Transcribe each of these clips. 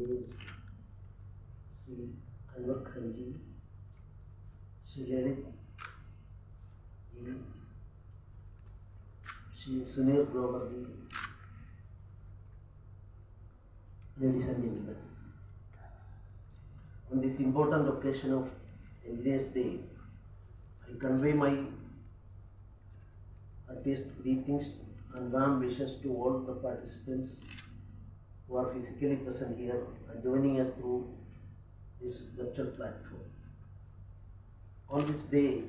is Sri Anwar Khanji, Sri Lalit ji, Sri Sunil Grover ji, ladies and gentlemen. On this important occasion of Engineers Day, I convey my heartiest greetings and warm wishes to all the participants who are physically present here and joining us through this virtual platform. On this day,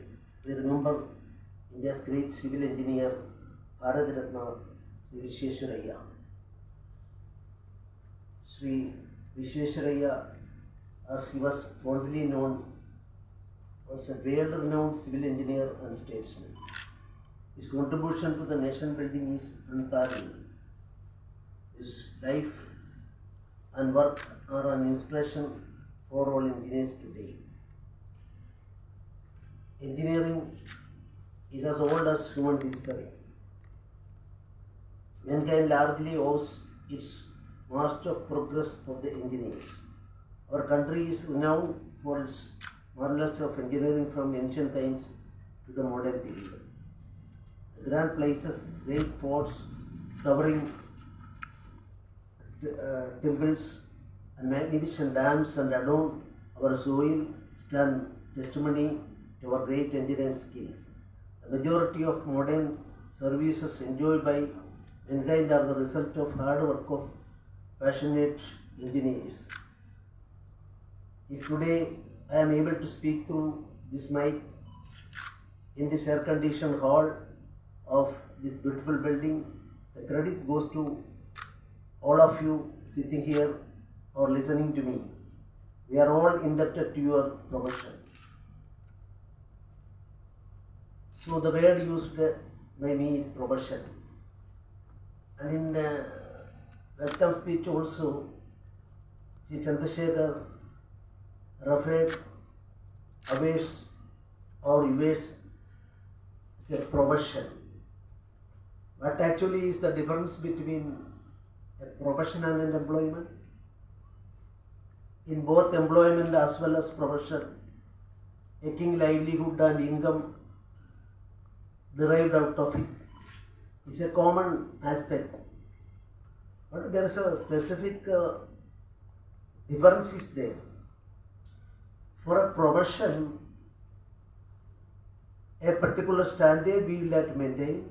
we remember India's great civil engineer, Bharat Ratna, Sri Visvesvaraya. Sri Visvesvaraya, as he was fondly known, was a world-renowned civil engineer and statesman. His contribution to the nation building is unparalleled. His life and work are an inspiration for all engineers today. Engineering is as old as human history. Mankind largely owes its march of progress of the engineers. Our country is renowned for its marvels of engineering from ancient times to the modern period. The grand places, great forts, towering temples and magnificent dams and adorn our soil stand testimony to our great engineering skills. The majority of modern services enjoyed by mankind are the result of hard work of passionate engineers. If today I am able to speak through this mic in this air-conditioned hall of this beautiful building, the credit goes to all of you sitting here or listening to me. We are all indebted to your profession. So the word used by me is profession. And in the welcome speech also, Sri Chandrasekhar referred awaits or evades is a profession. What actually is the difference between a profession and an employment? In both employment as well as profession, making livelihood and income derived out of it is a common aspect. But there is a specific difference is there. For a profession, a particular standard we will have to maintain.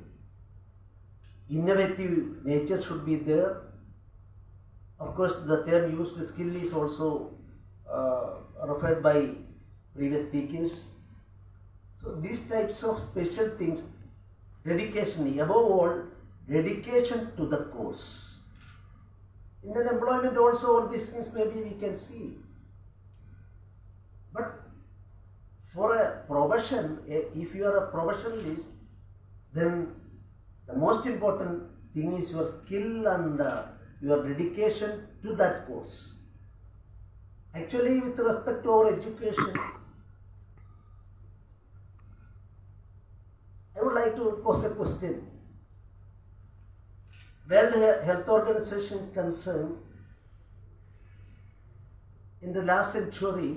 Innovative nature should be there. Of course, the term used skill is also referred by previous speakers. So these types of special things, dedication, above all, dedication to the cause. In an employment also, all these things maybe we can see. But for a profession, if you are a professionalist, then the most important thing is your skill and your dedication to that course. Actually, with respect to our education, I would like to pose a question. World Health Organization is concerned, in the last century,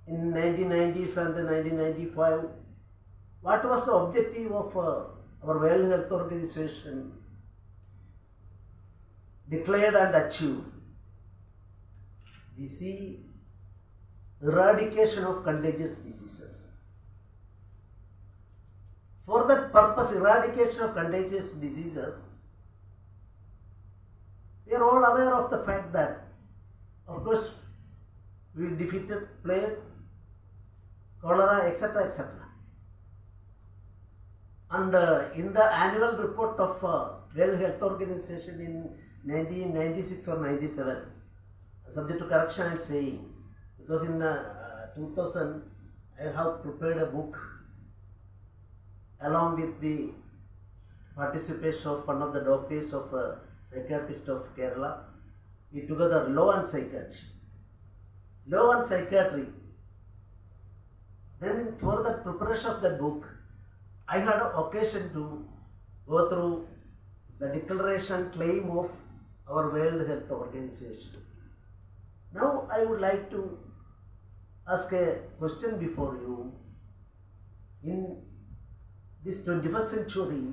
in 1990s and 1995, what was the objective of our World Health Organization declared and achieved? We see eradication of contagious diseases. For that purpose, eradication of contagious diseases, we are all aware of the fact that, of course, we defeated plague, cholera, etc., etc. And in the annual report of World Health Organization in 1996 or 97, subject to correction I am saying, because in 2000 I have prepared a book along with the participation of one of the doctors of psychiatrist of Kerala. We together law and psychiatry. Law and psychiatry. Then for the preparation of that book, I had an occasion to go through the declaration claim of our World Health Organization. Now I would like to ask a question before you. In this 21st century,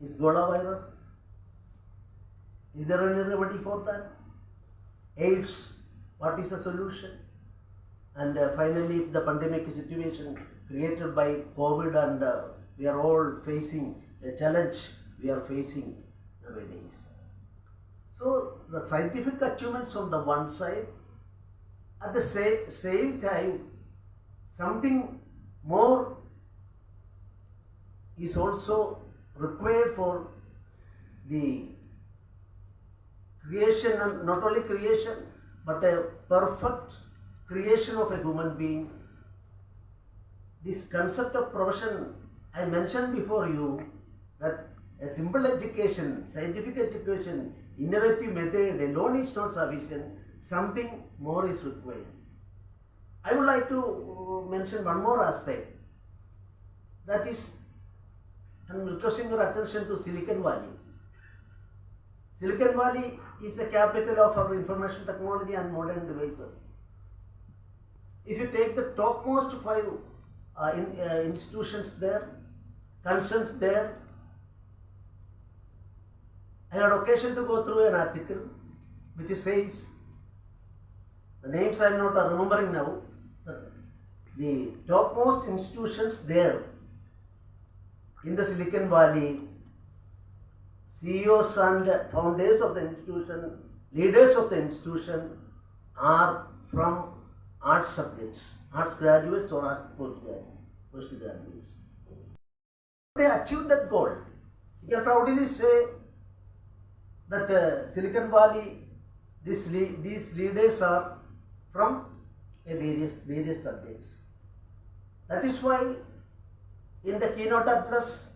is Ebola virus? Is there any remedy for that? AIDS, what is the solution? And finally, the pandemic situation created by COVID, and we are all facing a challenge we are facing nowadays. So the scientific achievements on the one side, at the same time, something more is also required for the creation, and not only creation, but a perfect creation of a human being. This concept of profession, I mentioned before you that a simple education, scientific education, innovative method alone is not sufficient. Something more is required. I would like to mention one more aspect. That is, I'm requesting your attention to Silicon Valley. Silicon Valley is the capital of our information technology and modern devices. If you take the topmost 5 institutions there, concerns there, I had occasion to go through an article which says, the names I am not remembering now, the topmost institutions there in the Silicon Valley, CEOs and founders of the institution, leaders of the institution are from arts subjects, arts graduates or arts postgraduates. They achieved that goal. You can proudly say that Silicon Valley, these leaders are from various subjects. That is why in the keynote address,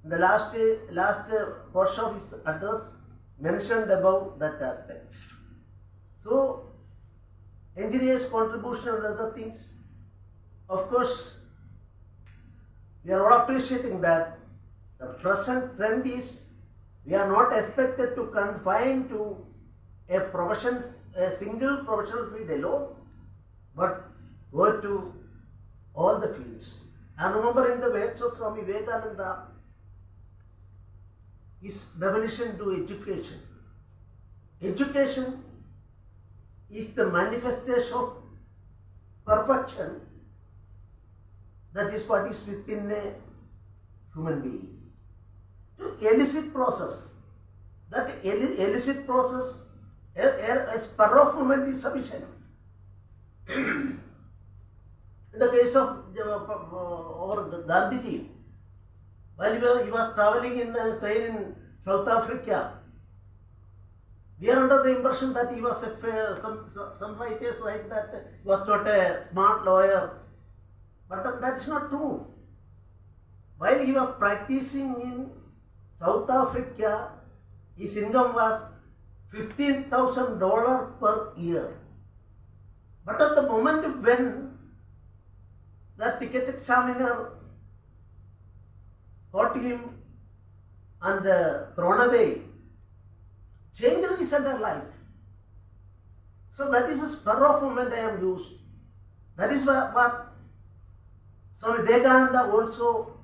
the last portion of his address mentioned about that aspect. So, engineers' contribution and other things, of course, we are all appreciating that. The present trend is we are not expected to confine to a single professional field alone, but go to all the fields. And remembering the words of Swami Vivekananda, his definition to education. Education is the manifestation of perfection. That is what is within a human being. To elicit process, that elicit process, a spur of moment is sufficient. In the case of Gandhiji, while he was traveling in a train in South Africa, we are under the impression that he was some writers write that he was not a smart lawyer, but that's not true. While he was practicing in South Africa, his income was $15,000 per year. But at the moment when the ticket examiner caught him and thrown away, changed his entire life. So that is a spur of moment I am used. That is what Swami Vivekananda also,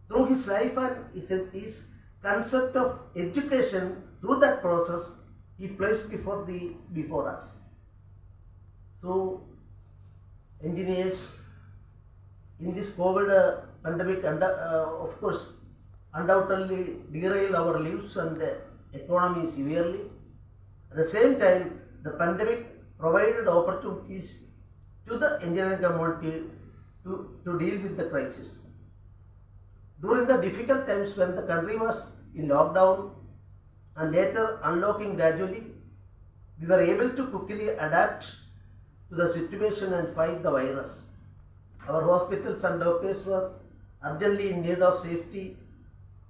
through his life and his concept of education, through that process, he placed before us. So, engineers, in this COVID pandemic, of course, undoubtedly derail our lives and economy severely. At the same time, the pandemic provided opportunities to the engineering community to deal with the crisis. During the difficult times when the country was in lockdown and later unlocking gradually, we were able to quickly adapt to the situation and fight the virus. Our hospitals and doctors were urgently in need of safety,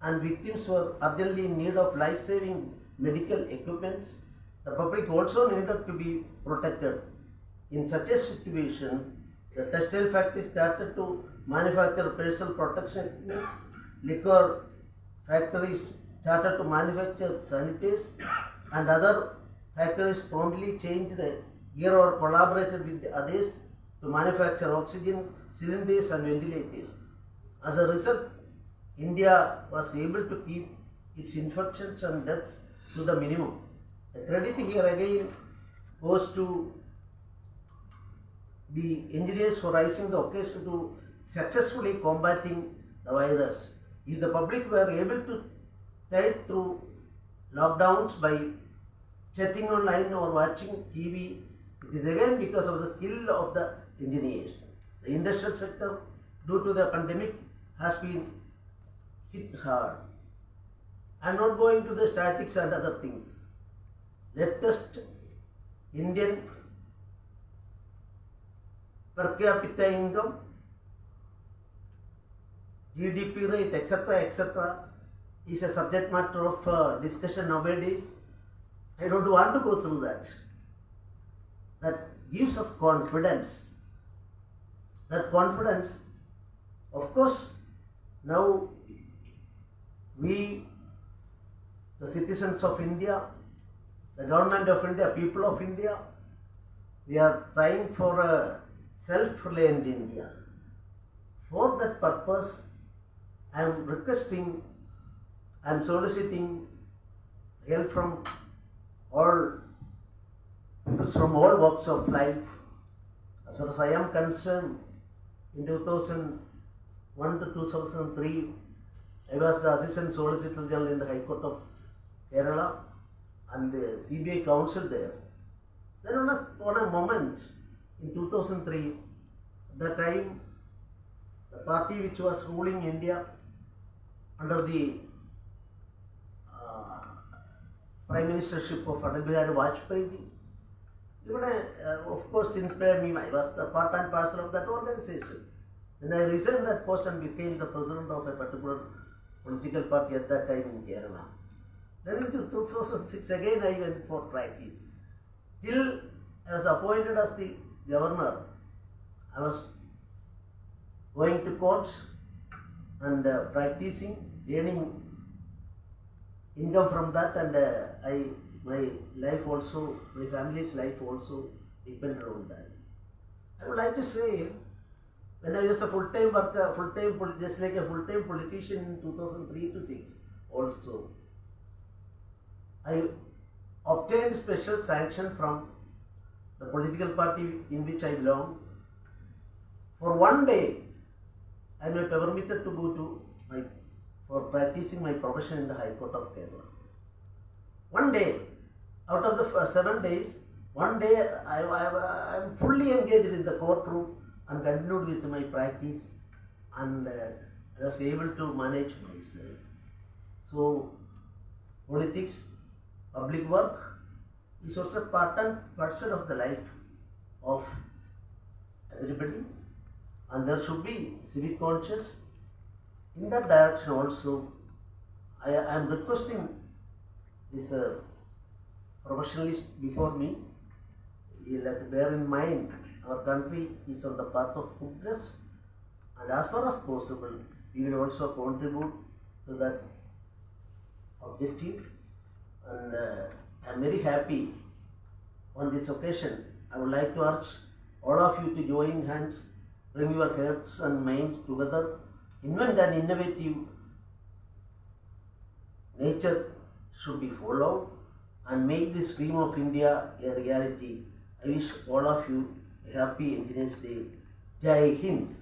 and victims were urgently in need of life-saving medical equipments. The public also needed to be protected. In such a situation, the textile factory started to manufacture personal protection equipment. Liquor factories started to manufacture sanitizers and other factories promptly changed gear or collaborated with the others to manufacture oxygen cylinders and ventilators. As a result, India was able to keep its infections and deaths to the minimum. The credit here again goes to the engineers for rising the occasion to successfully combating the virus. If the public were able to tide through lockdowns by chatting online or watching TV, it is again because of the skill of the engineers. The industrial sector, due to the pandemic, has been hit hard. I am not going to the statistics and other things. Latest Indian per capita income, GDP rate, etc., is a subject matter of discussion nowadays. I don't want to go through that. That gives us confidence. That confidence, of course, now we, the citizens of India, the government of India, people of India, we are trying for a self-reliant India. For that purpose, I am requesting, I am soliciting help from all walks of life. As far as I am concerned, in 2001 to 2003, I was the Assistant Solicitor General in the High Court of Kerala and the CBI counsel there. Then on a moment in 2003, at that time, the party which was ruling India under the Prime Ministership of Atal Bihari Vajpayee, even of course inspired me. I was the part and parcel of that organization. Then I resigned that post and became the president of a particular political party at that time in Kerala. Then in 2006 again I went for practice. Till I was appointed as the governor, I was going to courts and practicing, earning income from that, and my life also, my family's life also depended on that. I would like to say, when I was a full-time worker, just like a full-time politician in 2003 to 6 also, I obtained special sanction from the political party in which I belong. For one day, I am permitted to go for practicing my profession in the High Court of Kerala. One day, out of the 7 days, one day I am fully engaged in the courtroom and continued with my practice, and I was able to manage myself. So, politics, public work is also part and parcel of the life of everybody, and there should be civic conscience. In that direction also, I am requesting this professionalist before me, you have to bear in mind our country is on the path of progress, and as far as possible, we will also contribute to that objective. And I am very happy on this occasion. I would like to urge all of you to join hands, bring your hearts and minds together, invent an innovative nature should be followed, and make this dream of India a reality. I wish all of you a happy Engineers Day. Jai Hind.